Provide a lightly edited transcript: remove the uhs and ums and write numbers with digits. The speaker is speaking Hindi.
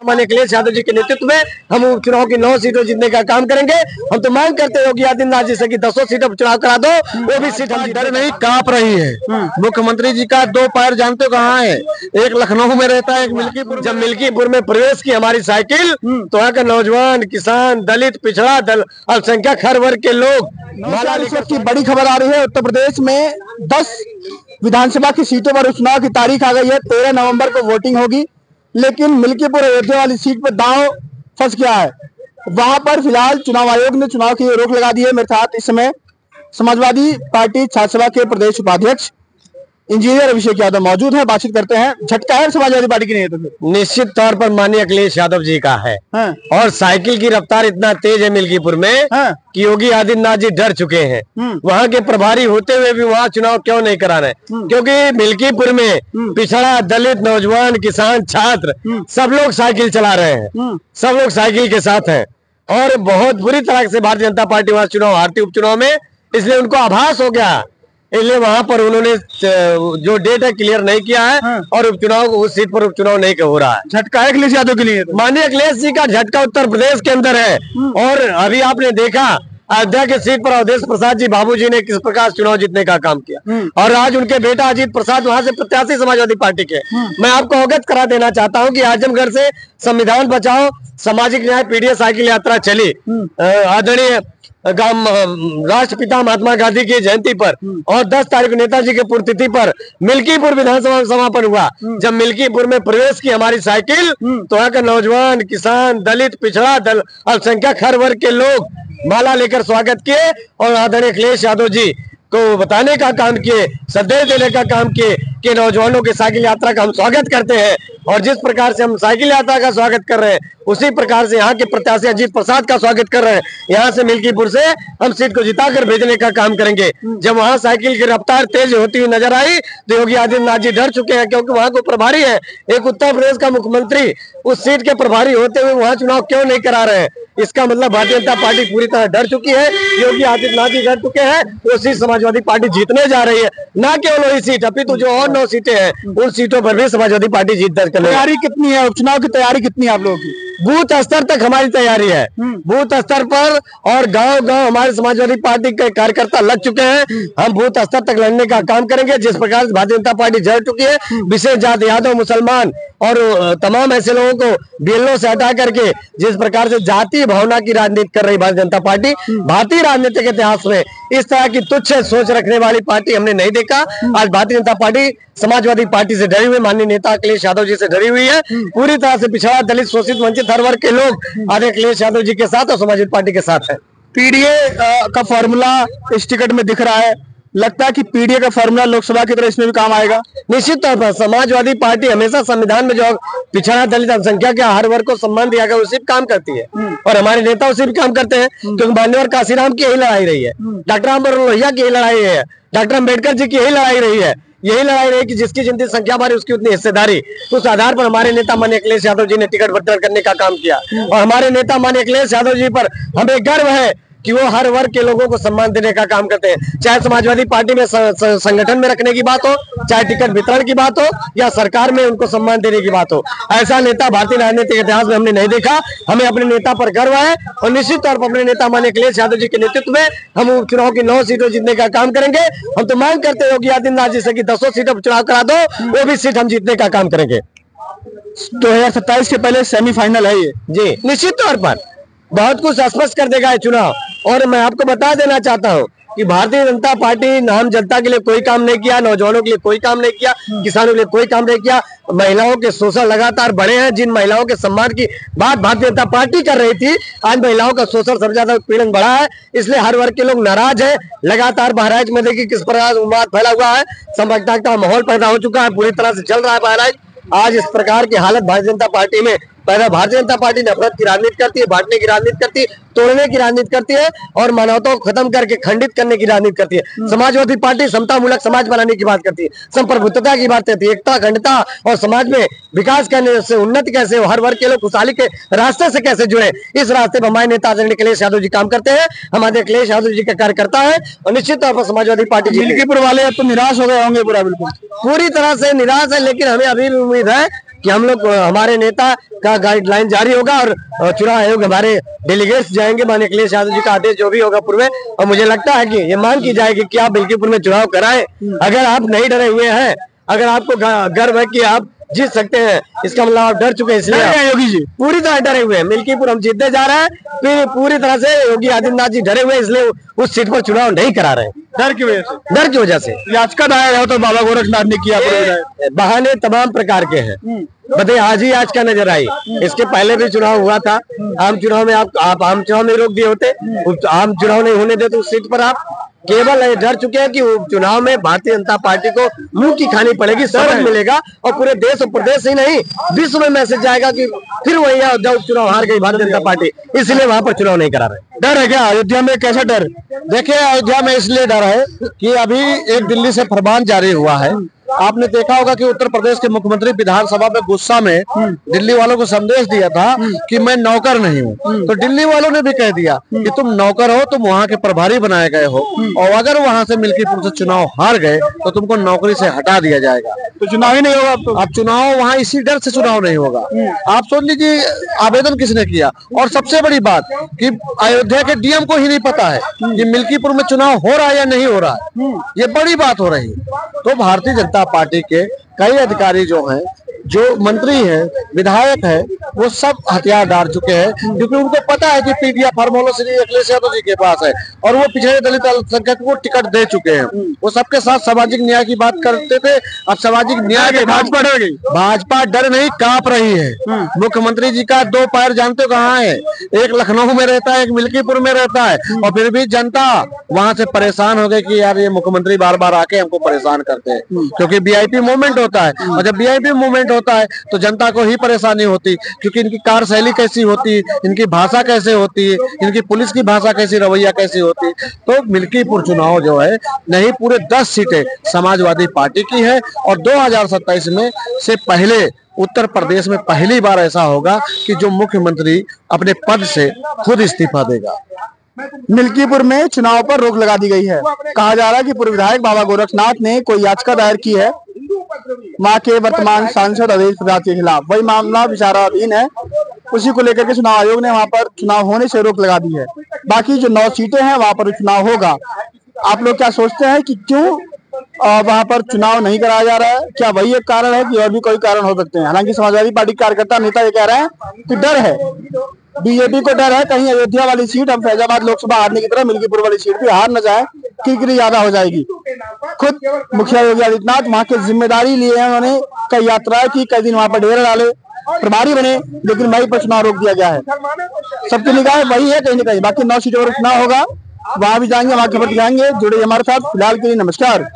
माननीय अखिलेश यादव जी के नेतृत्व में हम उपचुनाव की 9 सीटों जीतने का काम करेंगे। हम तो मांग करते हैं योगी आदित्यनाथ जी से कि 10 सीटों पर चुनाव करा दो, वो भी सीट हम डर नहीं कांप रही है। मुख्यमंत्री जी का 2 पैर जानते हो कहाँ है? एक लखनऊ में रहता है, एक मिल्कीपुर। जब मिल्कीपुर में प्रवेश की हमारी साइकिल तो वहाँ का नौजवान, किसान, दलित, पिछड़ा दल, अल्पसंख्यक हर वर्ग के लोग। इस वक्त की बड़ी खबर आ रही है, उत्तर प्रदेश में 10 विधानसभा की सीटों पर उपचुनाव की तारीख आ गई है। 13 नवंबर को वोटिंग होगी, लेकिन मिल्कीपुर अयोध्या वाली सीट पर दांव फंस गया है। वहां पर फिलहाल चुनाव आयोग ने चुनाव की रोक लगा दी है। मेरे साथ इस समय समाजवादी पार्टी छात्र सभा के प्रदेश उपाध्यक्ष इंजीनियर अभिषेक यादव मौजूद है। बातचीत करते हैं। झटका है समाजवादी पार्टी की नहीं तो निश्चित तौर पर माननीय अखिलेश यादव जी का है। और साइकिल की रफ्तार इतना तेज है मिल्कीपुर में कि योगी आदित्यनाथ जी डर चुके हैं। वहाँ के प्रभारी होते हुए भी वहाँ चुनाव क्यों नहीं करा रहे? क्योंकि मिल्कीपुर में पिछड़ा, दलित, नौजवान, किसान, छात्र सब लोग साइकिल चला रहे हैं, सब लोग साइकिल के साथ हैं और बहुत बुरी तरह से भारतीय जनता पार्टी वहाँ चुनाव हारती उपचुनाव में। इसलिए उनको आभास हो गया, इसलिए वहां पर उन्होंने जो डेट है क्लियर नहीं किया है और उपचुनाव उस सीट पर उपचुनाव नहीं हो रहा है। झटका है अखिलेश यादव के लिए। माननीय अखिलेश जी का झटका उत्तर प्रदेश के अंदर है। और अभी आपने देखा अयोध्या की सीट पर अवधेश प्रसाद जी बाबूजी ने किस प्रकार चुनाव जीतने का काम किया और आज उनके बेटा अजीत प्रसाद वहां से प्रत्याशी समाजवादी पार्टी के। मैं आपको अवगत करा देना चाहता हूं कि आजमगढ़ से संविधान बचाओ सामाजिक न्याय पीडीए साइकिल यात्रा चली आदरणीय राष्ट्रपिता महात्मा गांधी की जयंती पर और 10 तारीख नेताजी के पुण्यतिथि पर मिल्कीपुर विधानसभा समापन हुआ। जब मिल्कीपुर में प्रवेश की हमारी साइकिल तो वहाँ का नौजवान, किसान, दलित, पिछड़ा दल, अल्पसंख्यक हर वर्ग के लोग माला लेकर स्वागत किए और आदरणीय अखिलेश यादव जी को बताने का काम किए, संदेश देने का काम किए कि नौजवानों की साइकिल यात्रा का हम स्वागत करते हैं। और जिस प्रकार से हम साइकिल यात्रा का स्वागत कर रहे हैं उसी प्रकार से यहाँ के प्रत्याशी अजीत प्रसाद का स्वागत कर रहे हैं। यहाँ से मिल्कीपुर से हम सीट को जिताकर भेजने का काम करेंगे। जब वहाँ साइकिल की रफ्तार तेज होती हुई नजर आई तो योगी आदित्यनाथ जी डर चुके हैं, क्योंकि वहाँ को प्रभारी है एक उत्तर प्रदेश का मुख्यमंत्री, उस सीट के प्रभारी होते हुए वहाँ चुनाव क्यों नहीं करा रहे हैं? इसका मतलब भारतीय जनता पार्टी पूरी तरह डर चुकी है। योगी आदित्यनाथ जी डर चुके हैं। वो सीट समाजवादी पार्टी जीतने जा रही है, न केवल वही सीट अभी तो जो और 9 सीटें हैं उन सीटों पर भी समाजवादी पार्टी जीत दर्ज करेगी। तैयारी कितनी है? उपचुनाव की तैयारी कितनी है आप लोगों की? बूथ स्तर तक हमारी तैयारी है, बूथ स्तर पर और गांव-गांव हमारे समाजवादी पार्टी के कार्यकर्ता लग चुके हैं। हम बूथ स्तर तक लड़ने का काम करेंगे। जिस प्रकार से भारतीय जनता पार्टी जड़ चुकी है, विशेष जाति यादव, मुसलमान और तमाम ऐसे लोगों को बीएलओ से हटा करके जिस प्रकार से जातीय भावना की राजनीति कर रही भारतीय जनता पार्टी, भारतीय राजनीतिक इतिहास में इस तरह की तुच्छ सोच रखने वाली पार्टी हमने नहीं देखा। आज भारतीय जनता पार्टी समाजवादी पार्टी से डरी हुई, माननीय नेता अखिलेश यादव जी से डरी हुई है। पूरी तरह से पिछड़ा, दलित, शोषित, वंचित हर वर्ग के लोग आज अखिलेश यादव जी के साथ और समाजवादी पार्टी के साथ है। पीडीए का फॉर्मूला इस टिकट में दिख रहा है, लगता है कि पीडीए का फॉर्मूला लोकसभा की तरह इसमें भी काम आएगा? निश्चित तौर पर समाजवादी पार्टी हमेशा संविधान में जो पिछड़ा, दलित, अल्पसंख्यक के हर वर्ग को सम्मान दिया गया उसी काम करती है और हमारे नेता उसी भी काम करते हैं। क्योंकि मान्यवर काशीराम की यही लड़ाई रही है, डॉक्टर राममनोहर लोहिया की यही लड़ाई है, डॉक्टर अम्बेडकर जी की यही लड़ाई रही है। यही लड़ाई रही कि जिसकी जितनी संख्या बारी उसकी उतनी हिस्सेदारी। उस आधार पर हमारे नेता माननीय अखिलेश यादव जी ने टिकट बंटन करने का काम किया और हमारे नेता माननीय अखिलेश यादव जी पर हमें गर्व है कि वो हर वर्ग के लोगों को सम्मान देने का काम करते हैं। चाहे समाजवादी पार्टी में संगठन में रखने की बात हो, चाहे टिकट वितरण की बात हो या सरकार में उनको सम्मान देने की बात हो, ऐसा नेता भारतीय राजनीतिक इतिहास में हमने नहीं देखा। हमें अपने नेता पर गर्व है और निश्चित तौर पर अपने नेता माननीय अखिलेश यादव जी के नेतृत्व में हम उपचुनाव की 9 सीटों जीतने का काम करेंगे। हम तो मांग करते हैं योगी आदित्यनाथ जी से कि 10 सीटों पर चुनाव करा दो, वो भी सीट हम जीतने का काम करेंगे। 2027 के पहले सेमीफाइनल है ये जी, निश्चित तौर पर बहुत कुछ स्पष्ट कर देगा ये चुनाव। और मैं आपको बता देना चाहता हूं कि भारतीय जनता पार्टी नाम जनता के लिए कोई काम नहीं किया, नौजवानों के लिए कोई काम नहीं किया, किसानों के लिए कोई काम नहीं किया। महिलाओं के शोषण लगातार बढ़े हैं। जिन महिलाओं के सम्मान की बात भारतीय जनता पार्टी कर रही थी, आज महिलाओं का शोषण सबसे ज्यादा उत्पीड़न बढ़ा है। इसलिए हर वर्ग के लोग नाराज है। लगातार बहराइच में देखिए किस प्रकार उन्माद फैला हुआ है, संपत्ति का माहौल पैदा हो चुका है, पूरी तरह से चल रहा है बहराइच। आज इस प्रकार की हालत भारतीय जनता पार्टी में पैदा, भारतीय जनता पार्टी नफरत की राजनीति करती है, बांटने की राजनीति करती है, तोड़ने की राजनीति करती है और मानवता को खत्म करके खंडित करने की राजनीति करती है। समाजवादी पार्टी समता मूलक समाज बनाने की बात करती है, संप्रभुत्वता की बात करती है, एकता, अखंडता और समाज में विकास करने से उन्नति कैसे हो, हर वर्ग के लोग खुशहाली के रास्ते से कैसे जुड़े, इस रास्ते पर हमारे नेता आदरणीय अखिलेश यादव जी काम करते हैं। हमारे अखिलेश यादव जी के कार्यकर्ता है और निश्चित तौर पर समाजवादी पार्टी मिल्कीपुर वाले अब तो निराश हो गए होंगे? पूरा बिल्कुल पूरी तरह से निराश है, लेकिन हमें अभी भी उम्मीद है कि हम लोग हमारे नेता का गाइडलाइन जारी होगा और चुनाव आयोग हमारे डेलीगेट्स जाएंगे माननीय अखिलेश यादव जी का आदेश जो भी होगा पूर्व में। और मुझे लगता है कि ये मांग की जाएगी कि आप मिल्कीपुर में चुनाव कराएं। अगर आप नहीं डरे हुए हैं, अगर आपको गर्व है कि आप जीत सकते हैं, इसका मतलब आप डर चुके हैं, इसलिए योगी जी पूरी तरह डरे हुए हैं। मिल्कीपुर हम जीतने जा रहे हैं, फिर पूरी तरह से योगी आदित्यनाथ जी डरे हुए हैं, इसलिए उस सीट पर चुनाव नहीं करा रहे हैं। डर की वजह से, डर की वजह से याचिका दायर है तो बाबा गोरखनाथ ने किया। बहाने तमाम प्रकार के हैं, बताइए आज का नजर आई। इसके पहले भी चुनाव हुआ था, आम चुनाव में आप आम चुनाव में रोक दिए होते, आम चुनाव नहीं होने देते उस सीट पर। आप केवल डर चुके हैं कि चुनाव में भारतीय जनता पार्टी को मुंह की खानी पड़ेगी, सबक मिलेगा और पूरे देश और प्रदेश ही नहीं विश्व में मैसेज जाएगा कि फिर वही चुनाव हार गई भारतीय जनता पार्टी, इसलिए वहां पर चुनाव नहीं करा रहे। डर है क्या अयोध्या में? कैसा डर? देखिए, अयोध्या में इसलिए डर है कि अभी एक दिल्ली से फरमान जारी हुआ है। आपने देखा होगा कि उत्तर प्रदेश के मुख्यमंत्री विधानसभा में गुस्सा में दिल्ली वालों को संदेश दिया था कि मैं नौकर नहीं हूँ। तो दिल्ली वालों ने भी कह दिया कि तुम नौकर हो, तुम वहाँ के प्रभारी बनाए गए हो, और अगर वहाँ से मिल्कीपुर से चुनाव हार गए तो तुमको नौकरी से हटा दिया जाएगा। तो चुनाव ही नहीं होगा अब चुनाव वहाँ इसी डर से चुनाव नहीं होगा। आप सोच लीजिए आवेदन किसने किया। और सबसे बड़ी बात कि अयोध्या के डीएम को ही नहीं पता है कि मिल्कीपुर में चुनाव हो रहा है या नहीं हो रहा है, ये बड़ी बात हो रही है। तो भारतीय जनता पार्टी के कई अधिकारी जो हैं, जो मंत्री हैं, विधायक हैं, वो सब हथियार डाल चुके हैं, क्योंकि उनको पता है कि पीडीएफ फार्मूला श्री अखिलेश यादव जी के पास है और वो पिछड़े दलित अल्पसंख्यक को टिकट दे चुके हैं। वो सबके साथ सामाजिक न्याय की बात करते थे, अब सामाजिक न्याय के भाजपा डर गई। भाजपा डर नहीं, कांप रही है। मुख्यमंत्री जी का दो पैर जानते हो कहाँ है? एक लखनऊ में रहता है, एक मिल्कीपुर में रहता है, और फिर भी जनता वहां से परेशान हो गई कि यार ये मुख्यमंत्री बार बार आके हमको परेशान करते हैं, क्योंकि वीआईपी मूवमेंट होता है। और जब वीआईपी मूवमेंट होता है तो जनता को ही परेशानी होती, क्योंकि इनकी कार्यशैली कैसी होती, इनकी भाषा कैसे होती, इनकी पुलिस की भाषा कैसी, रवैया कैसी होती। तो मिल्कीपुर चुनाव जो है नहीं, पूरे 10 सीटें समाजवादी पार्टी की है और 2027 में से पहले उत्तर प्रदेश में पहली बार ऐसा होगा कि जो मुख्यमंत्री अपने पद से खुद इस्तीफा देगा। मिल्कीपुर में चुनाव पर रोक लगा दी गई है। कहा जा रहा है कि पूर्व विधायक बाबा गोरखनाथ ने कोई याचिका दायर की है वहाँ के वर्तमान सांसद अवधेश प्रसाद के खिलाफ। वही मामला विचाराधीन है, उसी को लेकर के चुनाव आयोग ने वहाँ पर चुनाव होने से रोक लगा दी है। बाकी जो 9 सीटें हैं वहाँ पर चुनाव होगा। आप लोग क्या सोचते हैं कि क्यों वहाँ पर चुनाव नहीं कराया जा रहा है? क्या वही एक कारण है कि और भी कोई कारण हो सकते हैं? हालांकि समाजवादी पार्टी के कार्यकर्ता नेता ये कह रहे हैं कि डर है, बीजेपी को डर है कहीं अयोध्या वाली सीट हम फैजाबाद लोकसभा हारने की तरह मिल्कीपुर वाली सीट भी हार न जाए, किरकिरी ज्यादा हो जाएगी। खुद मुखिया योगी आदित्यनाथ वहाँ की जिम्मेदारी लिए हैं, उन्होंने कई यात्राएं की, कई दिन वहाँ पर डेरा डाले, प्रभारी बने, लेकिन वहीं पर चुनाव रोक दिया गया है। सबकी निगाह वही है कहीं न कहीं। बाकी 9 सीटों पर चुनाव होगा, वहां भी जाएंगे, वहां खबर दिखाएंगे। जुड़े हमारे साथ, फिलहाल के लिए नमस्कार।